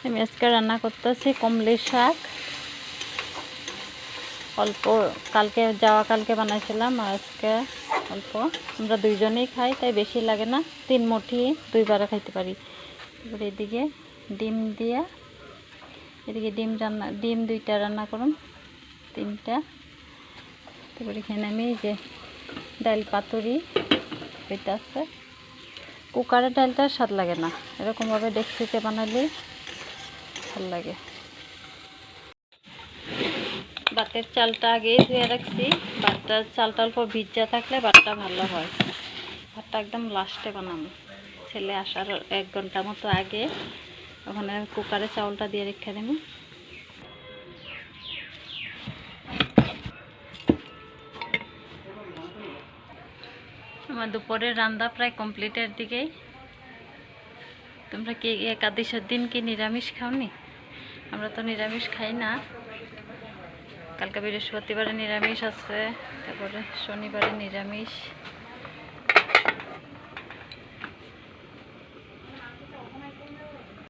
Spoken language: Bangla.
আমি আজকে রান্না করতেছি কমলি শাক। অল্প কালকে বানাইছিলাম, আর আজকে অল্প। আমরা দুইজনেই খাই, তাই বেশি লাগে না। 3 মুঠি 2বারে খাইতে পারি। এবারে এদিকে ডিম 2টা রান্না করুন, 3টা। তারপরে এখানে আমি যে ডাল পাতুরি হইতেছে। কুকারের ডালটা স্বাদ লাগে না, এরকমভাবে ডেকচিতে বানালে ভালো লাগে। ভাতের চালটা আগেই ধুয়ে রাখছি। ভাতটার চালটা অল্প ভিজা থাকলে ভাতটা ভালো হয়। ভাতটা একদম লাস্টে বানাবো, ছেলে আসার 1 ঘন্টা মতো আগে। ওখানে কুকারে চাউলটা দিয়ে রেখে দেব। আমার দুপুরের রান্না প্রায় কমপ্লিটের দিকেই। তোমরা কি একাদশের দিন কি নিরামিষ খাওনি? আমরা তো নিরামিষ খাই না। কালকে বৃহস্পতিবারে নিরামিষ আছে, তারপরে শনিবারে নিরামিষ।